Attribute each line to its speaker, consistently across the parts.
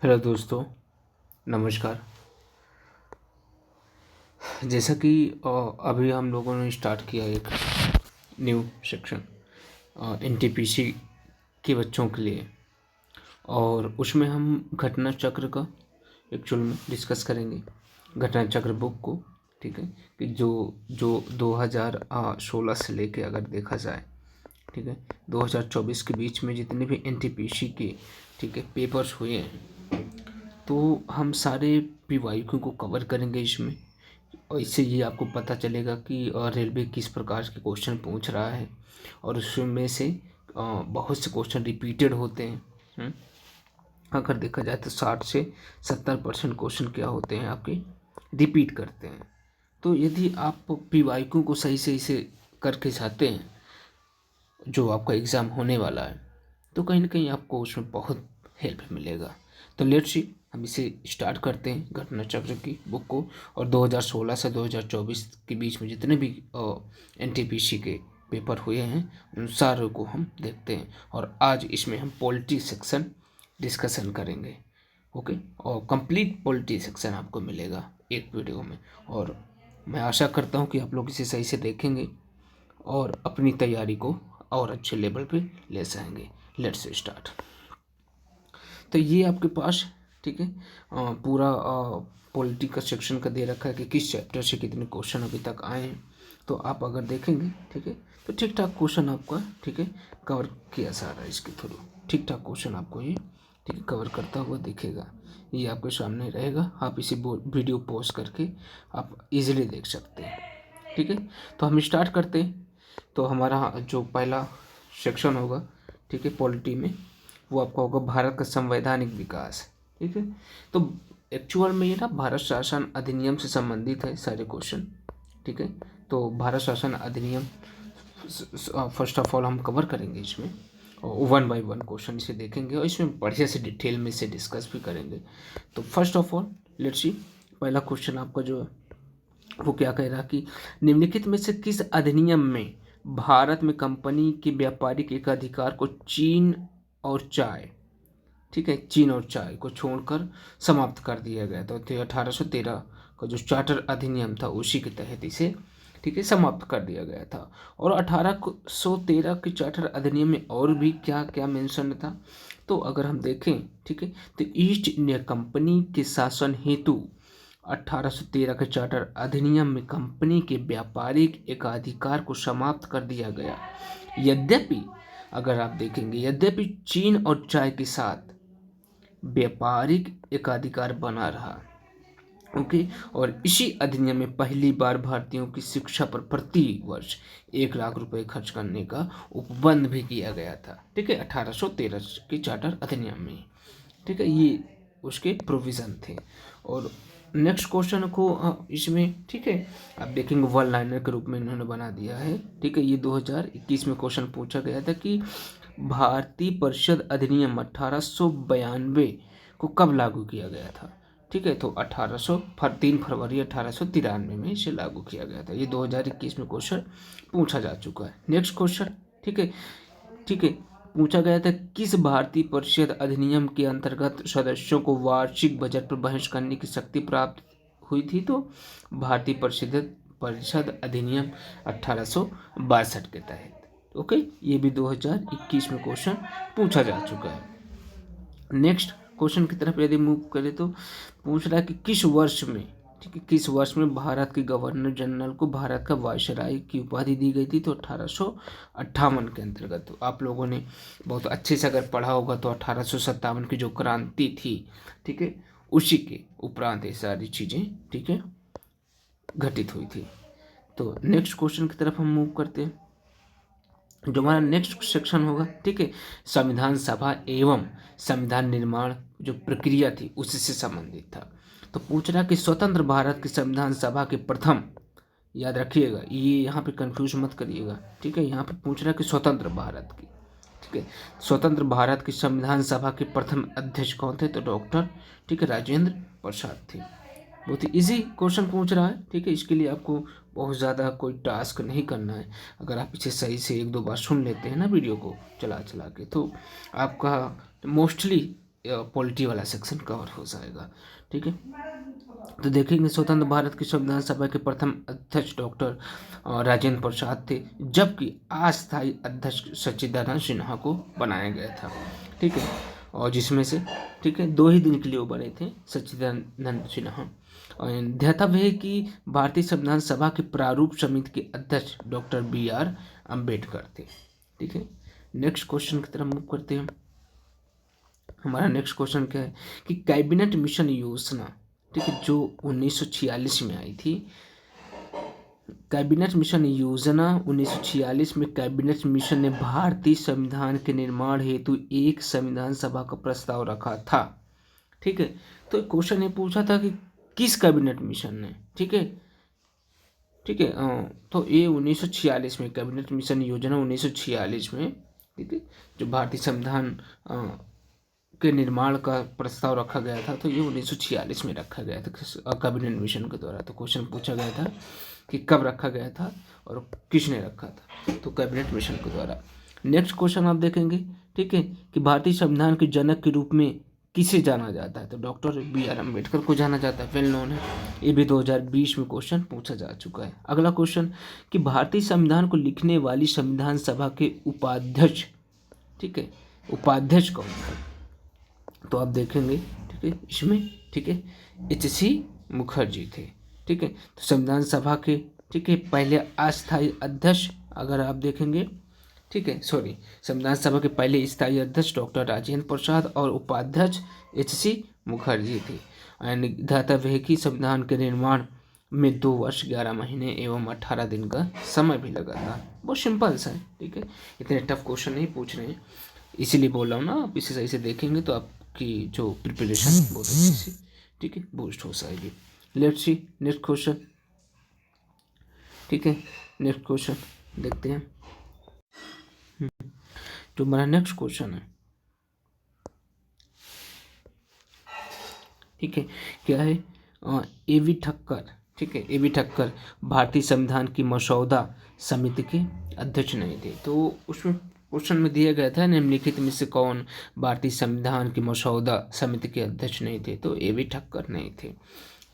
Speaker 1: Hello दोस्तों, नमस्कार। जैसा कि अभी हम लोगों ने स्टार्ट किया एक न्यू सेक्शन एनटीपीसी के बच्चों के लिए, और उसमें हम घटना चक्र का एक्चुअल में डिस्कस करेंगे। घटना चक्र बुक को, ठीक है, कि जो जो 2016 से लेके अगर देखा जाए, ठीक है, 2024 के बीच में जितने भी एनटीपीसी के, ठीक है, पेपर्स हुए हैं, तो हम सारे पीवाईक्यू को कवर करेंगे इसमें। और इससे ये आपको पता चलेगा कि रेलवे किस प्रकार के क्वेश्चन पूछ रहा है, और उसमें से बहुत से क्वेश्चन रिपीटेड होते हैं। अगर देखा जाए तो 60 से 70% क्वेश्चन क्या होते हैं, आपके रिपीट करते हैं। तो यदि आप पीवाईक्यू को सही सही से करके जाते हैं, जो आपका एग्ज़ाम होने वाला है, तो कहीं ना कहीं आपको उसमें बहुत हेल्प मिलेगा। तो लेट्स सी, हम इसे स्टार्ट करते हैं घटना चक्र की बुक को। और 2016 से 2024 के बीच में जितने भी एनटीपीसी के पेपर हुए हैं, उन सारों को हम देखते हैं। और आज इसमें हम पॉलिटी सेक्शन डिस्कशन करेंगे। ओके, और कंप्लीट पॉलिटी सेक्शन आपको मिलेगा एक वीडियो में। और मैं आशा करता हूँ कि आप लोग इसे सही से देखेंगे और अपनी तैयारी को और अच्छे लेवल पे ले जाएंगे। Let's start. तो ये आपके पास, ठीक है, पूरा पॉलिटी का सेक्शन का दे रखा है कि किस चैप्टर से कितने क्वेश्चन अभी तक आए हैं। तो आप अगर देखेंगे, ठीक है, तो ठीक ठाक क्वेश्चन आपका, ठीक है, कवर किया जा रहा है इसके थ्रू। ठीक ठाक क्वेश्चन आपको ये, ठीक है, कवर करता हुआ दिखेगा। ये आपके सामने रहेगा, आप इसे वीडियो पॉज करके आप इजीली देख सकते हैं। ठीक है, तो हम स्टार्ट करते हैं। तो हमारा जो पहला सेक्शन होगा, ठीक है, पॉलिटी में, वो आपका होगा भारत का संवैधानिक विकास। ठीक है, तो एक्चुअल में ये ना भारत शासन अधिनियम से संबंधित है सारे क्वेश्चन। ठीक है, तो भारत शासन अधिनियम फर्स्ट ऑफ ऑल हम कवर करेंगे इसमें, और 1 बाय 1 क्वेश्चन इसे देखेंगे, और इसमें बढ़िया से डिटेल में इसे डिस्कस भी करेंगे। तो first of all let's see, पहला क्वेश्चन आपका जो है वो क्या कह रहा कि निम्नलिखित में से किस अधिनियम में भारत में कंपनी के व्यापारिक एकाधिकार को चीन और चाय, ठीक है, चीन और चाय को छोड़कर समाप्त कर दिया गया था। तो 1813 का जो चार्टर अधिनियम था उसी के तहत इसे, ठीक है, समाप्त कर दिया गया था। और 1813 के चार्टर अधिनियम में और भी क्या क्या मेंशन था, तो अगर हम देखें, ठीक है, तो ईस्ट इंडिया कंपनी के शासन हेतु 1813 के चार्टर अधिनियम में कंपनी के व्यापारिक एकाधिकार को समाप्त कर दिया गया। यद्यपि अगर आप देखेंगे, यद्यपि चीन और चाय के साथ व्यापारिक एकाधिकार बना रहा। ओके, और इसी अधिनियम में पहली बार भारतीयों की शिक्षा पर प्रति वर्ष 1 लाख रुपए खर्च करने का उपबंध भी किया गया था। ठीक है, 1813 के चार्टर अधिनियम में, ठीक है, ये उसके प्रोविज़न थे। और नेक्स्ट क्वेश्चन को इसमें, ठीक है, आप देखेंगे वन लाइनर के रूप में इन्होंने बना दिया है। ठीक है, ये 2021 में क्वेश्चन पूछा गया था कि भारतीय परिषद अधिनियम 1892 को कब लागू किया गया था। ठीक है, तो 3 फरवरी 1893 में इसे लागू किया गया था। ये 2021 में क्वेश्चन पूछा जा चुका है। नेक्स्ट क्वेश्चन, ठीक है, ठीक है, पूछा गया था किस भारतीय परिषद अधिनियम के अंतर्गत सदस्यों को वार्षिक बजट पर बहस करने की शक्ति प्राप्त हुई थी। तो भारतीय परिषद अधिनियम 1862 के तहत। ओके, ये भी 2021 में क्वेश्चन पूछा जा चुका है। नेक्स्ट क्वेश्चन की तरफ यदि मूव करें तो पूछ रहा है कि किस वर्ष में, ठीक है, किस वर्ष में भारत के गवर्नर जनरल को भारत का वायसराय की उपाधि दी गई थी। तो 1858 के अंतर्गत। तो आप लोगों ने बहुत अच्छे से अगर पढ़ा होगा तो 1857 की जो क्रांति थी, ठीक है, उसी के उपरांत ये सारी चीज़ें, ठीक है, घटित हुई थी। तो नेक्स्ट क्वेश्चन की तरफ हम मूव करते हैं। जो हमारा नेक्स्ट सेक्शन होगा, ठीक है, संविधान सभा एवं संविधान निर्माण जो प्रक्रिया थी उससे संबंधित था। तो पूछ रहा कि स्वतंत्र भारत की संविधान सभा के प्रथम, याद रखिएगा ये यहाँ पे कंफ्यूज मत करिएगा, ठीक है, यहाँ पे पूछ रहा कि स्वतंत्र भारत की, ठीक है, स्वतंत्र भारत की संविधान सभा के प्रथम अध्यक्ष कौन थे। तो डॉक्टर, ठीक है, राजेंद्र प्रसाद थे। बहुत ही इजी क्वेश्चन पूछ रहा है। ठीक है, इसके लिए आपको बहुत ज़्यादा कोई टास्क नहीं करना है। अगर आप इसे सही से 1-2 बार सुन लेते हैं ना वीडियो को चला चला के, तो आपका मोस्टली पॉलिटी वाला सेक्शन कवर हो जाएगा। ठीक है, तो देखेंगे स्वतंत्र भारत की संविधान सभा के प्रथम अध्यक्ष डॉक्टर राजेंद्र प्रसाद थे, जबकि अस्थायी अध्यक्ष सच्चिदानंद सिन्हा को बनाया गया था। ठीक है, और जिसमें से ठीक है 2 ही दिन के लिए वो बने थे सच्चिदानंद सिन्हा। और ध्यातव्य है कि भारतीय संविधान सभा के प्रारूप समिति के अध्यक्ष डॉक्टर BR अम्बेडकर थे। ठीक है, नेक्स्ट क्वेश्चन की तरफ मूव करते हैं। हमारा नेक्स्ट क्वेश्चन क्या है कि कैबिनेट मिशन योजना, ठीक है, जो 1946 में आई थी। कैबिनेट मिशन योजना 1946 में कैबिनेट मिशन ने भारतीय संविधान के निर्माण हेतु एक संविधान सभा का प्रस्ताव रखा था। ठीक है, तो क्वेश्चन ये पूछा था कि किस कैबिनेट मिशन ने, ठीक है, तो ये 1946 में कैबिनेट मिशन योजना 1946 में, ठीक है, जो भारतीय संविधान के निर्माण का प्रस्ताव रखा गया था, तो ये 1946 में रखा गया था कैबिनेट मिशन के द्वारा। तो क्वेश्चन पूछा गया था कि कब रखा गया था और किसने रखा था, तो कैबिनेट मिशन के द्वारा। नेक्स्ट क्वेश्चन आप देखेंगे, ठीक है, कि भारतीय संविधान के जनक के रूप में किसे जाना जाता है, तो डॉक्टर BR अम्बेडकर को जाना जाता है, वेल नोन है। ये भी 2020 में क्वेश्चन पूछा जा चुका है। अगला क्वेश्चन कि भारतीय संविधान को लिखने वाली संविधान सभा के उपाध्यक्ष, ठीक है, उपाध्यक्ष कौन था, तो आप देखेंगे, ठीक है, इसमें, ठीक है, HC मुखर्जी थे। ठीक है, तो संविधान सभा के, ठीक है, पहले अस्थायी अध्यक्ष अगर आप देखेंगे, ठीक है, संविधान सभा के पहले स्थायी अध्यक्ष डॉक्टर राजेंद्र प्रसाद और उपाध्यक्ष HC मुखर्जी थे। ध्यातव्य है कि संविधान के निर्माण में 2 वर्ष 11 महीने एवं 18 दिन का समय भी लगा था। बहुत सिंपल सा है। ठीक है, इतने टफ क्वेश्चन नहीं पूछ रहे हैं, इसीलिए बोल रहा हूँ ना, आप इसे सही से देखेंगे तो आपकी जो प्रिपरेशन बहुत अच्छी से, ठीक है, बूस्ट हो जाएगी। Let's see next question. ठीक है, नेक्स्ट क्वेश्चन देखते हैं। जो हमारा नेक्स्ट क्वेश्चन है, ठीक है, क्या है, A.V. ठक्कर, ठीक है, A.V. ठक्कर भारतीय संविधान की मसौदा समिति के अध्यक्ष नहीं थे। तो उसमें क्वेश्चन में दिया गया था निम्नलिखित में से कौन भारतीय संविधान की मसौदा समिति के अध्यक्ष नहीं थे, तो A.V. ठक्कर नहीं थे।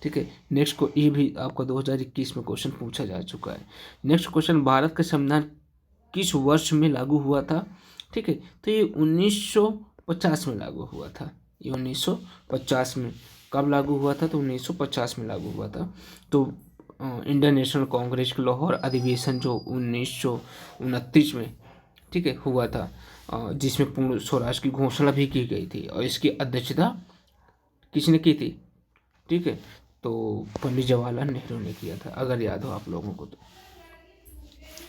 Speaker 1: ठीक है, नेक्स्ट को ये भी आपका 2021 में क्वेश्चन पूछा जा चुका है। नेक्स्ट क्वेश्चन, भारत का संविधान किस वर्ष में लागू हुआ था, ठीक है, तो ये 1950 में लागू हुआ था। ये 1950 में कब लागू हुआ था, तो 1950 में लागू हुआ था। तो इंडियन नेशनल कांग्रेस के लाहौर अधिवेशन जो 1929 में, ठीक है, हुआ था, जिसमें पूर्ण स्वराज की घोषणा भी की गई थी और इसकी अध्यक्षता किसने की थी, ठीक है, तो पंडित जवाहरलाल नेहरू ने किया था, अगर याद हो आप लोगों को तो।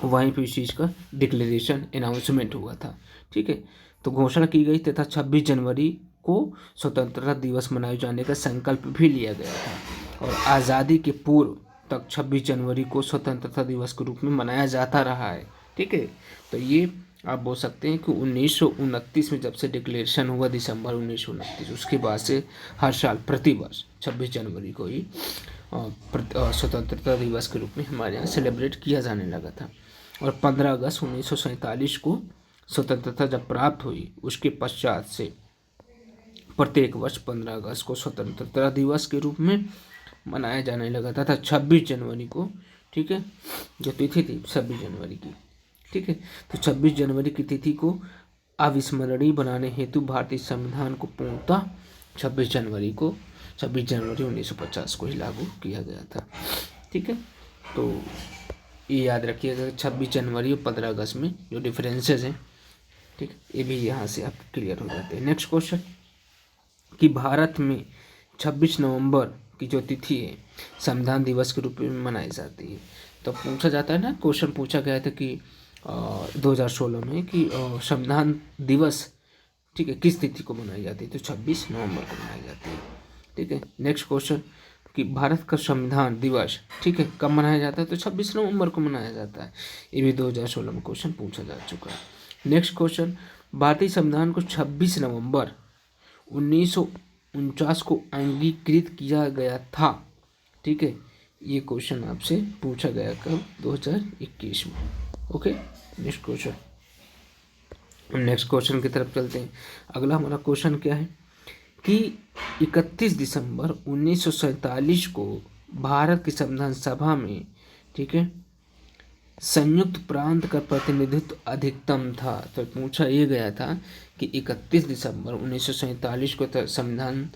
Speaker 1: वहीं पे इस चीज़ का डिक्लेरेशन अनाउंसमेंट हुआ था। ठीक है, तो घोषणा की गई तथा 26 जनवरी को स्वतंत्रता दिवस मनाए जाने का संकल्प भी लिया गया था और आज़ादी के पूर्व तक 26 जनवरी को स्वतंत्रता दिवस के रूप में मनाया जाता रहा है। ठीक है, तो ये आप बोल सकते हैं कि 1929 में जब से डिक्लेरेशन हुआ दिसंबर 1929, उसके बाद से हर साल प्रतिवर्ष 26 जनवरी को ही स्वतंत्रता दिवस के रूप में हमारे यहाँ सेलिब्रेट किया जाने लगा था। और 15 अगस्त 1947 को स्वतंत्रता जब प्राप्त हुई, उसके पश्चात से प्रत्येक वर्ष 15 अगस्त को स्वतंत्रता दिवस के रूप में मनाया जाने लगा था 26 जनवरी को। ठीक है, जो तिथि थी 26 जनवरी की। ठीक है, तो 26 जनवरी की तिथि को अविस्मरणीय बनाने हेतु भारतीय संविधान को पूर्णतः 26 जनवरी 1950 को ही लागू किया गया था। ठीक है, तो ये याद रखिएगा 26 जनवरी और 15 अगस्त में जो डिफरेंसेस हैं, ठीक, ये भी यहाँ से आप क्लियर हो जाते हैं। नेक्स्ट क्वेश्चन कि भारत में 26 नवंबर की जो तिथि है संविधान दिवस के रूप में मनाई जाती है। तो पूछा जाता है ना, क्वेश्चन पूछा गया था कि 2016 में कि संविधान दिवस, ठीक है, किस तिथि को मनाई जाती है, तो 26 नवंबर को मनाई जाती है। ठीक है, नेक्स्ट क्वेश्चन कि भारत का संविधान दिवस, ठीक है, कब मनाया जाता है, तो 26 नवंबर को मनाया जाता है। ये भी 2016 में क्वेश्चन पूछा जा चुका है। नेक्स्ट क्वेश्चन, भारतीय संविधान को 26 नवंबर 1949 को अंगीकृत किया गया था। ठीक है, ये क्वेश्चन आपसे पूछा गया कब, 2021 में। ओके, नेक्स्ट क्वेश्चन की तरफ चलते हैं। अगला हमारा क्वेश्चन क्या है कि 31 दिसंबर 1947 को भारत की संविधान सभा में, ठीक है, संयुक्त प्रांत का प्रतिनिधित्व अधिकतम था। तो पूछा ये गया था कि 31 दिसंबर 1947 को संविधान,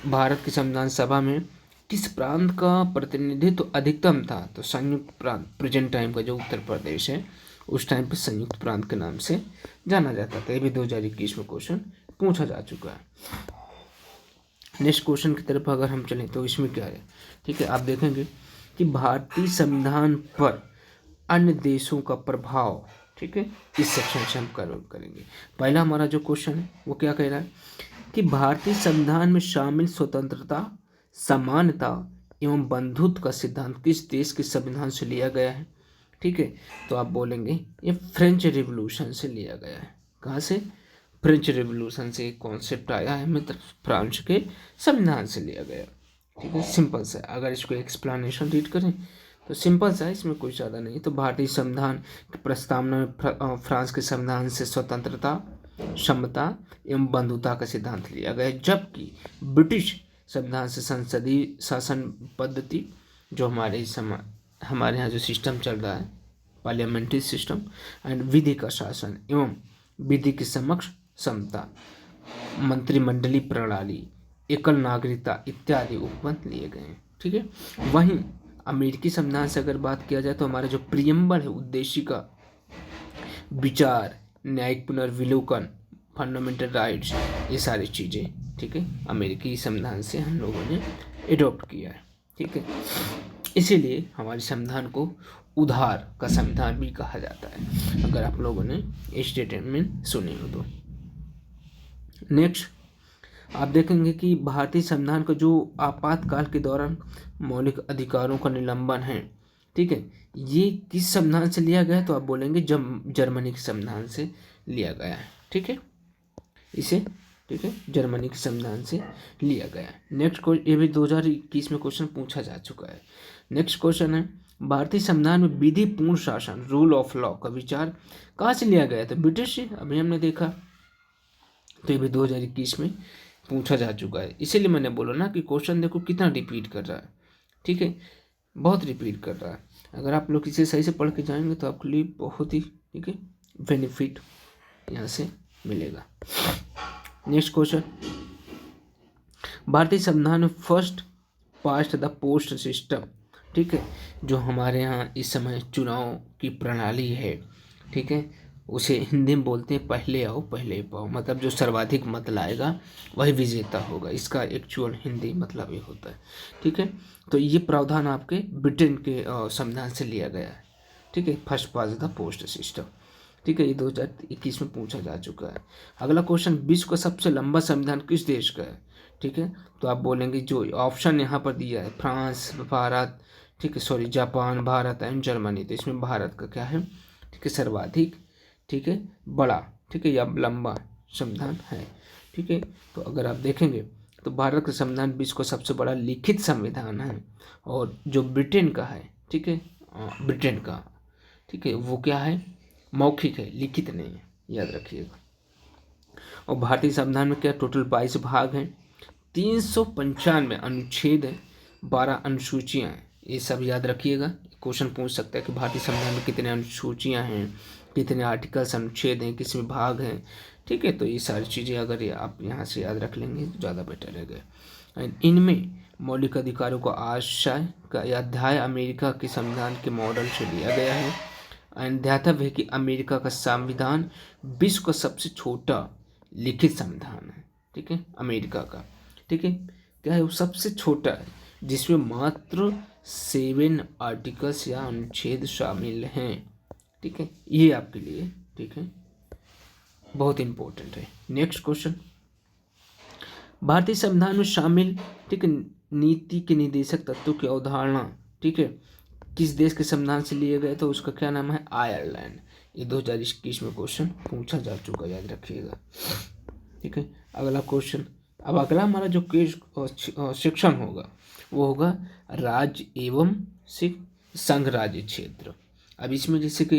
Speaker 1: भारत की संविधान सभा में किस प्रांत का प्रतिनिधित्व अधिकतम था। तो संयुक्त प्रांत, प्रेजेंट टाइम का जो उत्तर प्रदेश है उस टाइम पे संयुक्त प्रांत के नाम से जाना जाता था। ये भी 2021 में क्वेश्चन पूछा जा चुका है। नेक्स्ट क्वेश्चन की तरफ अगर हम चलें तो इसमें क्या है, ठीक है, आप देखेंगे कि भारतीय संविधान पर अन्य देशों का प्रभाव, ठीक है, इस सेक्शन से हम करेंगे। पहला हमारा जो क्वेश्चन है वो क्या कह रहा है कि भारतीय संविधान में शामिल स्वतंत्रता, समानता एवं बंधुत्व का सिद्धांत किस देश के संविधान से लिया गया है। ठीक है, तो आप बोलेंगे ये फ्रेंच रिवॉल्यूशन से लिया गया है। कहाँ से? फ्रेंच रिवॉल्यूशन से एक कॉन्सेप्ट आया है, मतलब फ्रांस के संविधान से लिया गया। ठीक है, सिंपल सा। अगर इसको एक्सप्लेनेशन रीड करें तो सिंपल सा है, इसमें कोई ज़्यादा नहीं। तो भारतीय संविधान की प्रस्तावना में फ्रांस के संविधान से स्वतंत्रता, समता एवं बंधुता का सिद्धांत लिया गया, जबकि ब्रिटिश संविधान से संसदीय शासन पद्धति, जो हमारे यहाँ जो सिस्टम चल रहा है, पार्लियामेंट्री सिस्टम एंड विधि का शासन एवं विधि के समक्ष समता, मंत्रिमंडलीय प्रणाली, एकल नागरिकता इत्यादि उपबंध लिए गए हैं। ठीक है, वहीं अमेरिकी संविधान से अगर बात किया जाए तो हमारा जो प्रियम्बल है, उद्देशिका, विचार, न्यायिक पुनर्विलोकन, फंडामेंटल राइट्स, ये सारी चीज़ें, ठीक है, अमेरिकी संविधान से हम लोगों ने एडॉप्ट किया है। ठीक है, इसीलिए हमारे संविधान को उधार का संविधान भी कहा जाता है, अगर आप लोगों ने स्टेटमेंट सुने हो तो। नेक्स्ट आप देखेंगे कि भारतीय संविधान का जो आपातकाल के दौरान मौलिक अधिकारों का निलंबन है, ठीक है, ये किस संविधान से लिया गया है। तो आप बोलेंगे जर्मनी के संविधान से लिया गया है। ठीक है, इसे, ठीक है, जर्मनी के संविधान से लिया गया है। नेक्स्ट क्वेश्चन, ये भी 2021 में क्वेश्चन पूछा जा चुका है। नेक्स्ट क्वेश्चन है, भारतीय संविधान में विधि पूर्ण शासन, रूल ऑफ लॉ का विचार कहाँ से लिया गया था? ब्रिटिश से, अभी हमने देखा। तो ये भी 2021 में पूछा जा चुका है। इसीलिए मैंने बोला ना कि क्वेश्चन देखो कितना रिपीट कर रहा है। ठीक है, बहुत रिपीट कर रहा है। अगर आप लोग इसे सही से पढ़ के जाएंगे तो आपके लिए बहुत ही, ठीक है, बेनिफिट यहाँ से मिलेगा। नेक्स्ट क्वेश्चन, भारतीय संविधान में first past the post system, ठीक है, जो हमारे यहाँ इस समय चुनाव की प्रणाली है, ठीक है, उसे हिंदी में बोलते हैं पहले आओ पहले पाओ, मतलब जो सर्वाधिक मत लाएगा वही विजेता होगा। इसका एक्चुअल हिंदी मतलब ये होता है। ठीक है, तो ये प्रावधान आपके ब्रिटेन के संविधान से लिया गया है। ठीक है, first pass the post system. ठीक है, ये 2021 में पूछा जा चुका है। अगला क्वेश्चन, विश्व का सबसे लंबा संविधान किस देश का है? ठीक है, तो आप बोलेंगे जो ऑप्शन यहाँ पर दिया है, फ्रांस, भारत, ठीक है, sorry, Japan, Bharat and Germany. तो इसमें भारत का क्या है? ठीक है, सर्वाधिक, ठीक है, बड़ा, ठीक है, या लंबा संविधान है। ठीक है, तो अगर आप देखेंगे तो भारत का संविधान विश्व का सबसे बड़ा लिखित संविधान है, और जो ब्रिटेन का है, ठीक है, ब्रिटेन का, ठीक है, वो क्या है? मौखिक है, लिखित नहीं है, याद रखिएगा। और भारतीय संविधान में क्या टोटल 22 भाग हैं, 395 अनुच्छेद है, 12 अनुसूचियाँ हैं। ये सब याद रखिएगा। क्वेश्चन पूछ सकता है कि भारतीय संविधान में कितने अनुसूचियाँ हैं, कितने आर्टिकल्स, अनुच्छेद हैं, किस में भाग हैं। ठीक है, तो ये सारी चीज़ें अगर आप यहाँ से याद रख लेंगे तो ज़्यादा बेटर रहेगा। एंड इनमें मौलिक अधिकारों का आशय का अध्याय अमेरिका के संविधान के मॉडल से लिया गया है। एंड ध्यातव्य है कि अमेरिका का संविधान विश्व का सबसे छोटा लिखित संविधान है। ठीक है, अमेरिका का, ठीक है, क्या है, वो सबसे छोटा है, जिसमें मात्र 7 आर्टिकल्स या अनुच्छेद शामिल हैं। ठीक है, ये आपके लिए, ठीक है, बहुत इंपॉर्टेंट है। नेक्स्ट क्वेश्चन, भारतीय संविधान में शामिल, ठीक है, नीति के निदेशक तत्वों की अवधारणा, ठीक है, किस देश के संविधान से लिए गए? तो उसका क्या नाम है? आयरलैंड। ये 2021 में क्वेश्चन पूछा जा चुका, याद रखिएगा। ठीक है, अगला क्वेश्चन, अब अगला हमारा जो सेक्शन होगा वो होगा राज्य एवं संघ राज्य क्षेत्र। अब इसमें जैसे कि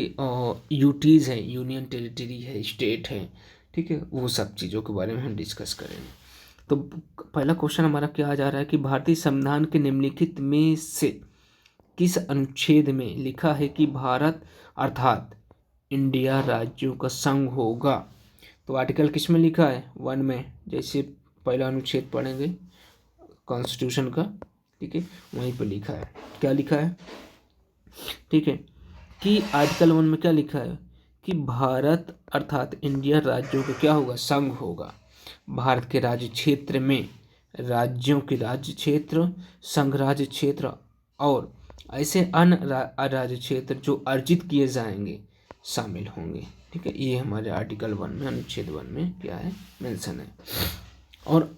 Speaker 1: यूटीज़ है, यूनियन टेरिटरी है, स्टेट है, ठीक है, वो सब चीज़ों के बारे में हम डिस्कस करेंगे। तो पहला क्वेश्चन हमारा क्या आ जा रहा है कि भारतीय संविधान के निम्नलिखित में से किस अनुच्छेद में लिखा है कि भारत अर्थात इंडिया राज्यों का संघ होगा। तो आर्टिकल किस में लिखा है, 1 में, जैसे पहला अनुच्छेद पढ़ेंगे कॉन्स्टिट्यूशन का, ठीक है, वहीं पर लिखा है, क्या लिखा है, ठीक है, कि आर्टिकल 1 में क्या लिखा है कि भारत अर्थात इंडिया राज्यों का क्या होगा, संघ होगा। भारत के राज्य क्षेत्र में राज्यों के राज्य क्षेत्र, संघ राज्य क्षेत्र और ऐसे अन्य राज्य क्षेत्र जो अर्जित किए जाएंगे शामिल होंगे, ठीक है। ये हमारे आर्टिकल 1 में, अनुच्छेद 1 में क्या है, मेंशन है। और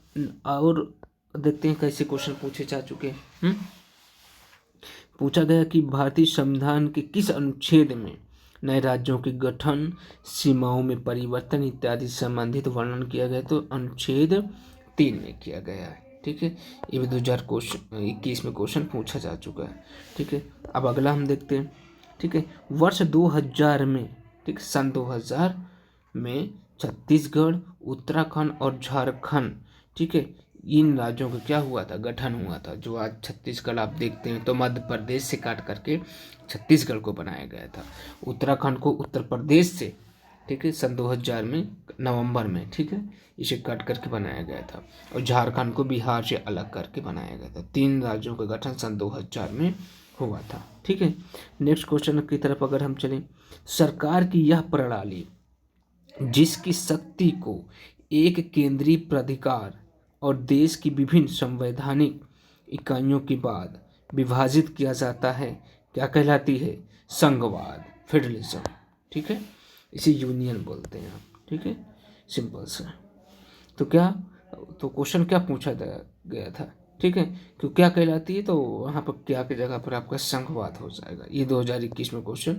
Speaker 1: देखते हैं कैसे क्वेश्चन पूछे जा चुके हैं। पूछा गया कि भारतीय संविधान के किस अनुच्छेद में नए राज्यों के गठन, सीमाओं में परिवर्तन इत्यादि संबंधित वर्णन किया गया। तो अनुच्छेद 3 में किया गया है, ठीक है। ये भी 2021 में क्वेश्चन पूछा जा चुका है, ठीक है। अब अगला हम देखते हैं, ठीक है। वर्ष 2000 में, ठीक, सन 2000 में छत्तीसगढ़, उत्तराखंड और झारखंड, ठीक है, इन राज्यों का क्या हुआ था, गठन हुआ था। जो आज छत्तीसगढ़ आप देखते हैं तो मध्य प्रदेश से काट करके छत्तीसगढ़ को बनाया गया था। उत्तराखंड को उत्तर प्रदेश से, ठीक है, सन 2000 में नवंबर में, ठीक है, इसे काट करके बनाया गया था। और झारखंड को बिहार से अलग करके बनाया गया था। 3 राज्यों का गठन सन 2000 में हुआ था, ठीक है। नेक्स्ट क्वेश्चन की तरफ अगर हम चलें, सरकार की यह प्रणाली जिसकी शक्ति को एक केंद्रीय प्राधिकार और देश की विभिन्न संवैधानिक इकाइयों के बाद विभाजित किया जाता है, क्या कहलाती है, संघवाद, फेडरलिज्म, ठीक है। इसे यूनियन बोलते हैं आप, ठीक है, सिंपल सा। तो क्वेश्चन क्या पूछा गया था, ठीक है, क्यों क्या कहलाती है, तो वहाँ पर क्या की जगह पर आपका संघवाद हो जाएगा। ये 2021 में क्वेश्चन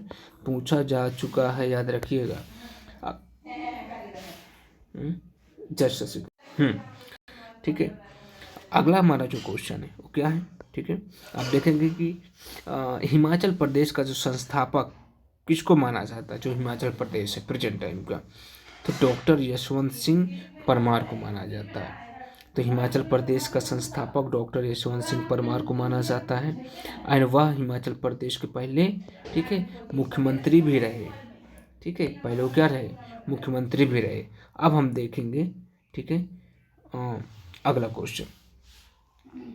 Speaker 1: पूछा जा चुका है, याद रखिएगा। ठीक है। अगला हमारा जो क्वेश्चन है वो क्या है, ठीक है। आप देखेंगे कि हिमाचल प्रदेश का जो संस्थापक किसको माना जाता है, जो हिमाचल प्रदेश है प्रेजेंट टाइम का, तो डॉक्टर यशवंत सिंह परमार को माना जाता है। तो हिमाचल प्रदेश का संस्थापक डॉक्टर यशवंत सिंह परमार को माना जाता है। और वह हिमाचल प्रदेश के पहले, ठीक है, मुख्यमंत्री भी रहे, ठीक है, पहले वो क्या रहे, मुख्यमंत्री भी रहे। अब हम देखेंगे, ठीक है, अगला क्वेश्चन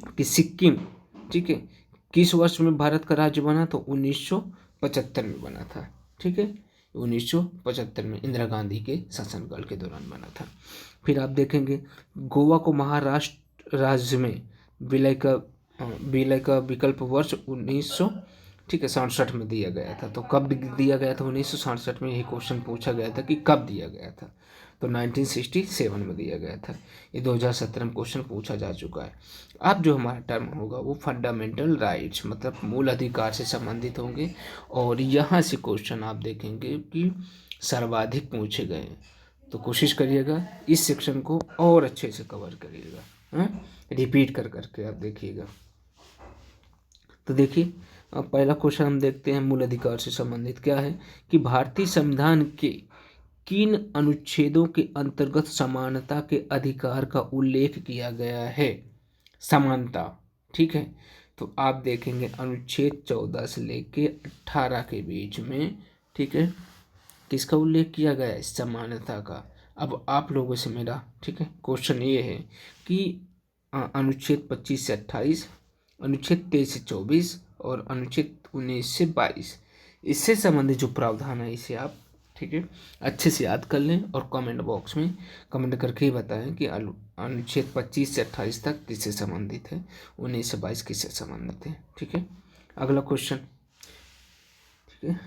Speaker 1: कि सिक्किम, ठीक है, किस वर्ष में भारत का राज्य बना, तो 1975 में बना था, ठीक है, 1975 में इंदिरा गांधी के शासनकाल के दौरान बना था। फिर आप देखेंगे गोवा को महाराष्ट्र राज्य में विलय का विकल्प वर्ष 1967 में दिया गया था। तो कब दिया गया था, 1967 में। यही क्वेश्चन पूछा गया था कि कब दिया गया था, तो 1967 में दिया गया था। ये 2017 में क्वेश्चन पूछा जा चुका है। अब जो हमारा टर्म होगा वो फंडामेंटल राइट्स, मतलब मूल अधिकार से संबंधित होंगे। और यहाँ से क्वेश्चन आप देखेंगे कि सर्वाधिक पूछे गए हैं, तो कोशिश करिएगा इस सेक्शन को और अच्छे से कवर करिएगा, रिपीट कर करके आप देखिएगा। तो देखिए, अब पहला क्वेश्चन हम देखते हैं, मूल अधिकार से संबंधित क्या है कि भारतीय संविधान के किन अनुच्छेदों के अंतर्गत समानता के अधिकार का उल्लेख किया गया है। समानता, ठीक है, तो आप देखेंगे अनुच्छेद 14 से लेके 18 के बीच में, ठीक है, किसका उल्लेख किया गया है, समानता का। अब आप लोगों से मेरा, ठीक है, क्वेश्चन ये है कि अनुच्छेद 25 से 28, अनुच्छेद 23 से 24 और अनुच्छेद 19 से 22, इससे संबंधित जो प्रावधान है इसे आप, ठीक है, अच्छे से याद कर लें और कमेंट बॉक्स में कमेंट करके ही बताएं कि अनुच्छेद 25 से 28 तक किससे संबंधित है, 19 से 22 किससे संबंधित है, ठीक है। अगला क्वेश्चन, ठीक है,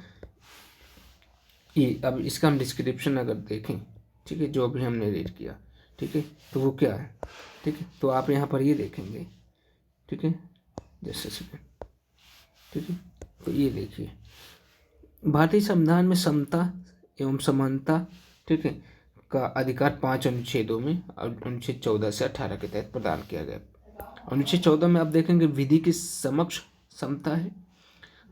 Speaker 1: ये अब इसका हम डिस्क्रिप्शन अगर देखें, ठीक है, जो अभी हमने रीड किया, ठीक है, तो वो क्या है, ठीक है, तो आप यहाँ पर ये देखेंगे, ठीक है, जैसे सेकेंड, ठीक है, तो ये देखिए भारतीय संविधान में समता एवं समानता, ठीक है, का अधिकार 5 अनुच्छेदों में अनुच्छेद 14 से 18 के तहत प्रदान किया गया। अनुच्छेद 14 में आप देखेंगे विधि की समक्ष समता है।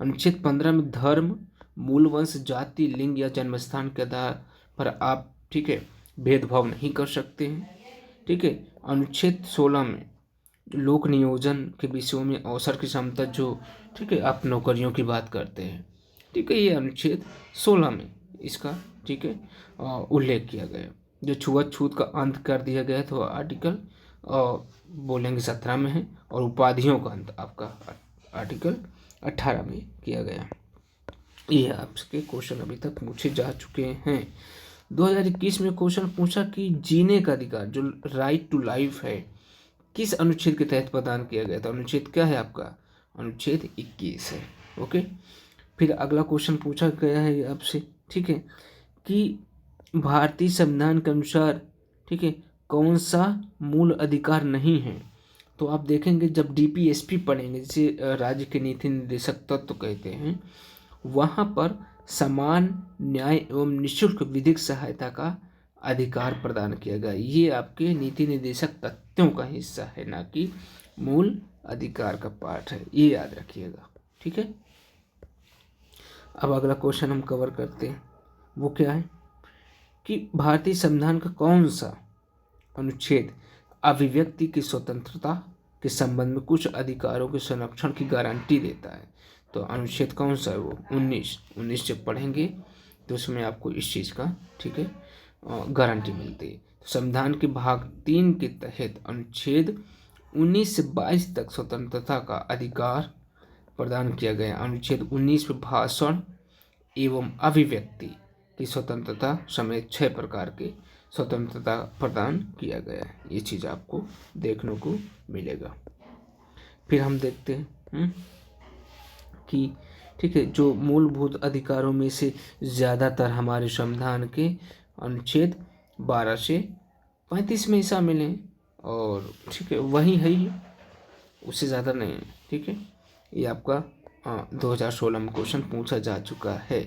Speaker 1: अनुच्छेद 15 में धर्म, मूल वंश, जाति, लिंग या जन्मस्थान के आधार पर आप, ठीक है, भेदभाव नहीं कर सकते हैं, ठीक है। अनुच्छेद 16 में लोक नियोजन के विषयों में अवसर की समता जो, ठीक है, आप नौकरियों की बात करते हैं, ठीक है, ये अनुच्छेद 16 में इसका, ठीक है, उल्लेख किया गया। जो छुआछूत का अंत कर दिया गया तो आर्टिकल बोलेंगे 17 में है, और उपाधियों का अंत आपका आर्टिकल 18 में किया गया। ये आपके क्वेश्चन अभी तक पूछे जा चुके हैं। 2021 में क्वेश्चन पूछा कि जीने का अधिकार जो राइट टू लाइफ है किस अनुच्छेद के तहत प्रदान किया गया था। अनुच्छेद क्या है आपका, अनुच्छेद 21 है। ओके। फिर अगला क्वेश्चन पूछा गया है आपसे, ठीक है, कि भारतीय संविधान के अनुसार, ठीक है, कौन सा मूल अधिकार नहीं है। तो आप देखेंगे जब डीपीएसपी पढ़ेंगे, जिसे राज्य के नीति निर्देशक तत्व तो कहते हैं, वहाँ पर समान न्याय एवं निःशुल्क विधिक सहायता का अधिकार प्रदान किया गया। ये आपके नीति निर्देशक तथ्यों का हिस्सा है, ना कि मूल अधिकार का पार्ट है, ये याद रखिएगा, ठीक है। अब अगला क्वेश्चन हम कवर करते हैं, वो क्या है कि भारतीय संविधान का कौन सा अनुच्छेद अभिव्यक्ति की स्वतंत्रता के संबंध में कुछ अधिकारों के संरक्षण की गारंटी देता है। तो अनुच्छेद कौन सा है वो, 19 जब पढ़ेंगे तो उसमें आपको इस चीज़ का, ठीक है, गारंटी मिलती है। तो संविधान के भाग 3 के तहत अनुच्छेद 19 से 22 तक स्वतंत्रता का अधिकार प्रदान किया गया। अनुच्छेद 19 में भाषण एवं अभिव्यक्ति की स्वतंत्रता समेत 6 प्रकार के स्वतंत्रता प्रदान किया गया है। ये चीज़ आपको देखने को मिलेगा। फिर हम देखते हैं कि, ठीक है, जो मूलभूत अधिकारों में से ज़्यादातर हमारे संविधान के अनुच्छेद 12 से 35 में शामिल हैं, और ठीक है वही है ही, उससे ज़्यादा नहीं है, ठीक है। ये आपका 2016 में क्वेश्चन पूछा जा चुका है।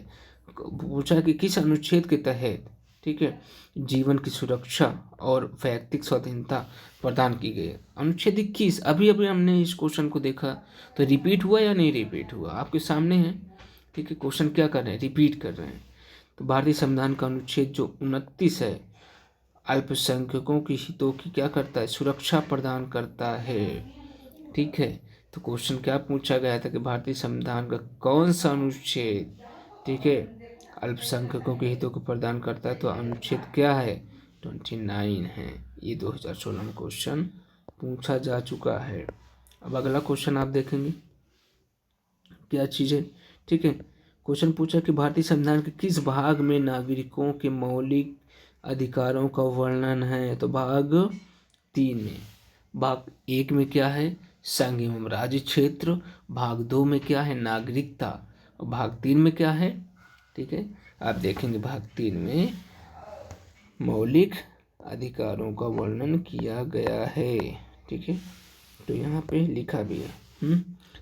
Speaker 1: पूछा कि किस अनुच्छेद के तहत, ठीक है, जीवन की सुरक्षा और वैयक्तिक स्वाधीनता प्रदान की गई है। अनुच्छेद 21, अभी अभी हमने इस क्वेश्चन को देखा, तो रिपीट हुआ या नहीं रिपीट हुआ, आपके सामने है, ठीक है। क्वेश्चन क्या कर रहे हैं, रिपीट कर रहे हैं। तो भारतीय संविधान का अनुच्छेद जो 29 है, अल्पसंख्यकों के हितों की क्या करता है, सुरक्षा प्रदान करता है, ठीक है। तो क्वेश्चन क्या पूछा गया था कि भारतीय संविधान का कौन सा अनुच्छेद, ठीक है, अल्पसंख्यकों के हितों को प्रदान करता है। तो अनुच्छेद क्या है, 29 है। ये 2016 में क्वेश्चन पूछा जा चुका है। अब अगला क्वेश्चन आप देखेंगे क्या चीज़ है, ठीक है। क्वेश्चन पूछा कि भारतीय संविधान के किस भाग में नागरिकों के मौलिक अधिकारों का वर्णन है। तो भाग 3 में। भाग 1 में क्या है, संघ एवं राज्य क्षेत्र। भाग 2 में क्या है, नागरिकता। और भाग 3 में क्या है, ठीक है, आप देखेंगे भाग 3 में मौलिक अधिकारों का वर्णन किया गया है, ठीक है। तो यहाँ पे लिखा भी है।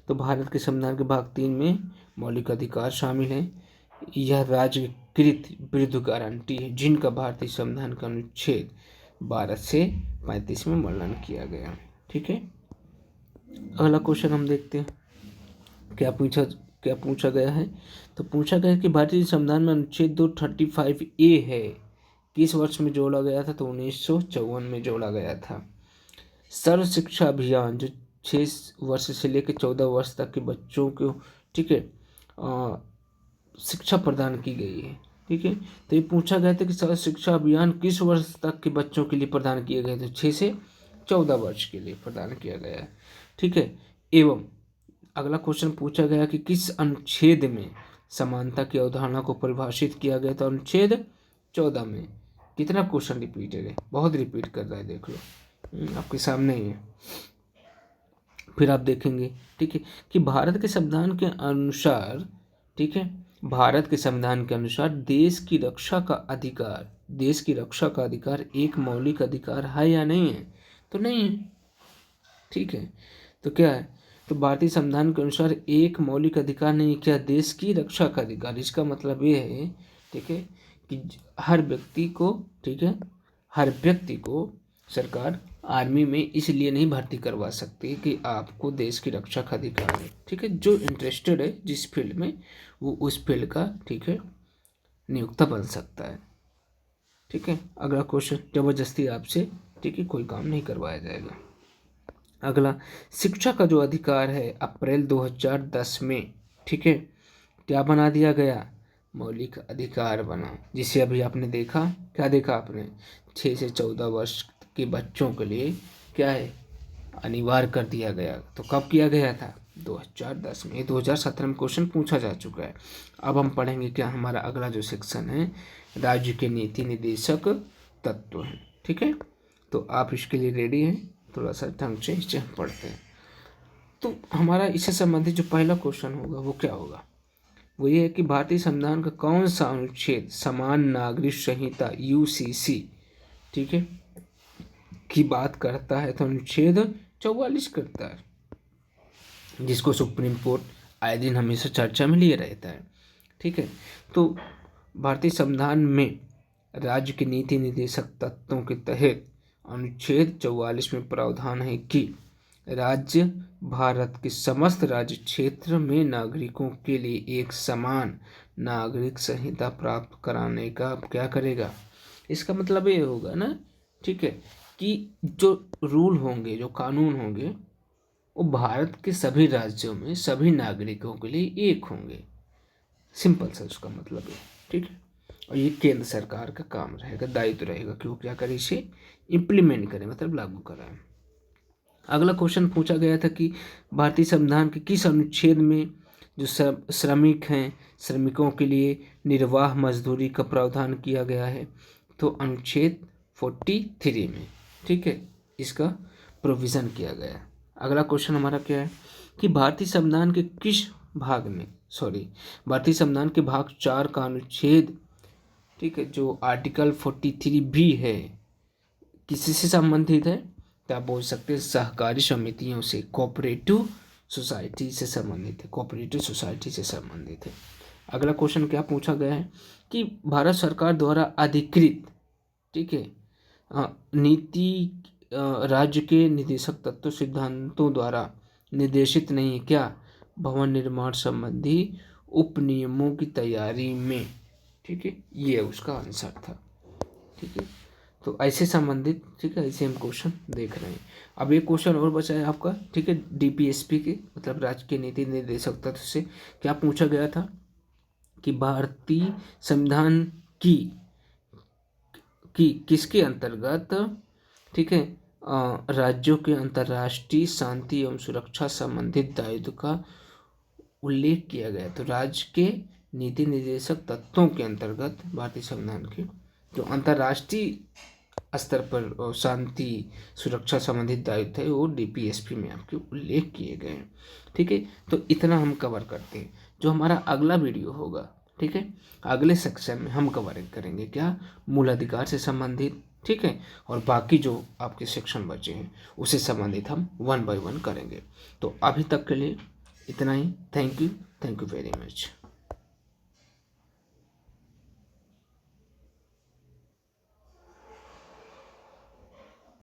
Speaker 1: तो भारत के संविधान के भाग 3 में मौलिक अधिकार शामिल हैं। यह राज्यकृत विरुद्ध गारंटी है जिनका भारतीय संविधान का अनुच्छेद 12 से 35 में वर्णन किया गया, ठीक है। अगला क्वेश्चन हम देखते हैं क्या पूछा गया है। तो पूछा गया कि भारतीय संविधान में अनुच्छेद 235A है, किस वर्ष में जोड़ा गया था। तो 1954 में जोड़ा गया था। सर्व शिक्षा अभियान जो 6 वर्ष से लेकर 14 वर्ष तक के बच्चों को, ठीक है, शिक्षा प्रदान की गई है, ठीक है। तो ये पूछा गया था कि सर्व शिक्षा अभियान किस वर्ष तक के बच्चों के लिए प्रदान किए गए। तो 6 से 14 वर्ष के लिए प्रदान किया गया है, ठीक है। एवं अगला क्वेश्चन पूछा गया कि किस अनुच्छेद में समानता की अवधारणा को परिभाषित किया गया। तो अनुच्छेद 14 में। कितना क्वेश्चन रिपीटेड है, बहुत रिपीट कर रहा है, देख लो आपके सामने ही है। फिर आप देखेंगे, ठीक है, कि भारत के संविधान के अनुसार, ठीक है, भारत के संविधान के अनुसार देश की रक्षा का अधिकार एक मौलिक अधिकार है या नहीं है। तो नहीं है, ठीक है। तो क्या है, तो भारतीय संविधान के अनुसार एक मौलिक अधिकार नहीं, क्या, देश की रक्षा का अधिकार। इसका मतलब ये है, ठीक है, कि हर व्यक्ति को, ठीक है, हर व्यक्ति को सरकार आर्मी में इसलिए नहीं भर्ती करवा सकती कि आपको देश की रक्षा का अधिकार है, ठीक है। जो इंटरेस्टेड है जिस फील्ड में, वो उस फील्ड का, ठीक है, नियुक्ता बन सकता है, ठीक है। अगला क्वेश्चन जबरदस्ती आपसे, ठीक है, कोई काम नहीं करवाया जाएगा। अगला, शिक्षा का जो अधिकार है अप्रैल 2010 में, ठीक है, क्या बना दिया गया, मौलिक अधिकार बना, जिसे अभी आपने देखा, क्या देखा आपने, 6 से 14 वर्ष के बच्चों के लिए क्या है, अनिवार्य कर दिया गया। तो कब किया गया था, 2010 में। 2017 में क्वेश्चन पूछा जा चुका है। अब हम पढ़ेंगे क्या, हमारा अगला जो सेक्शन है राज्य के नीति निर्देशक तत्व है, ठीक है। तो आप इसके लिए रेडी हैं, थोड़ा सा ढंग से इसे हम पढ़ते हैं। तो हमारा इससे संबंधित जो पहला क्वेश्चन होगा वो क्या होगा, वो ये है कि भारतीय संविधान का कौन सा अनुच्छेद समान नागरिक संहिता यूसीसी, ठीक है, की बात करता है। तो अनुच्छेद 44 करता है, जिसको सुप्रीम कोर्ट आए दिन हमेशा चर्चा में लिए रहता है, ठीक है। तो भारतीय संविधान में राज्य के नीति निर्देशक तत्वों के तहत अनुच्छेद 44 में प्रावधान है कि राज्य भारत के समस्त राज्य क्षेत्र में नागरिकों के लिए एक समान नागरिक संहिता प्राप्त कराने का क्या करेगा। इसका मतलब ये होगा ना, ठीक है, कि जो रूल होंगे, जो कानून होंगे, वो भारत के सभी राज्यों में सभी नागरिकों के लिए एक होंगे। सिंपल सा उसका मतलब है, ठीक है। और ये केंद्र सरकार का काम रहेगा, दायित्व रहेगा कि वो क्या करे, इसे इम्प्लीमेंट करे, मतलब लागू कराए। अगला क्वेश्चन पूछा गया था कि भारतीय संविधान के किस अनुच्छेद में जो श्रमिक हैं, श्रमिकों के लिए निर्वाह मजदूरी का प्रावधान किया गया है। तो अनुच्छेद 43 में, ठीक है, इसका प्रोविज़न किया गया है। अगला क्वेश्चन हमारा क्या है कि भारतीय संविधान के किस भाग में, भारतीय संविधान के भाग 4 का अनुच्छेद, ठीक है, जो आर्टिकल 43 भी है, किससे संबंधित है, तो आप बोल सकते हैं सहकारी समितियों से, कोऑपरेटिव सोसाइटी से संबंधित है, कोऑपरेटिव सोसाइटी से संबंधित है। अगला क्वेश्चन क्या पूछा गया है कि भारत सरकार द्वारा अधिकृत, ठीक है, नीति राज्य के निर्देशक तत्व सिद्धांतों द्वारा निर्देशित नहीं है क्या, भवन निर्माण संबंधी उपनियमों की तैयारी में, ठीक है, ये उसका आंसर था, ठीक है। तो ऐसे संबंधित, ठीक है, ऐसे हम क्वेश्चन देख रहे हैं। अब एक क्वेश्चन और बचा है आपका, ठीक है, डीपीएसपी के मतलब राज्य के नीति निर्देशक तत्व से क्या पूछा गया था कि भारतीय संविधान की किसके अंतर्गत, ठीक है, राज्यों के अंतर्राष्ट्रीय शांति एवं सुरक्षा संबंधित दायित्व का उल्लेख किया गया। तो राज्य के नीति निर्देशक तत्वों के अंतर्गत भारतीय संविधान के जो अंतर्राष्ट्रीय स्तर पर शांति सुरक्षा संबंधित दायित्व है वो डीपीएसपी में आपके उल्लेख किए गए हैं, ठीक है। तो इतना हम कवर करते हैं। जो हमारा अगला वीडियो होगा, ठीक है, अगले सेक्शन में हम कवर करेंगे क्या, मूल अधिकार से संबंधित, ठीक है, और बाकी जो आपके सेक्शन बचे हैं उससे संबंधित हम 1 बाय 1 करेंगे। तो अभी तक के लिए इतना ही। Thank you very much.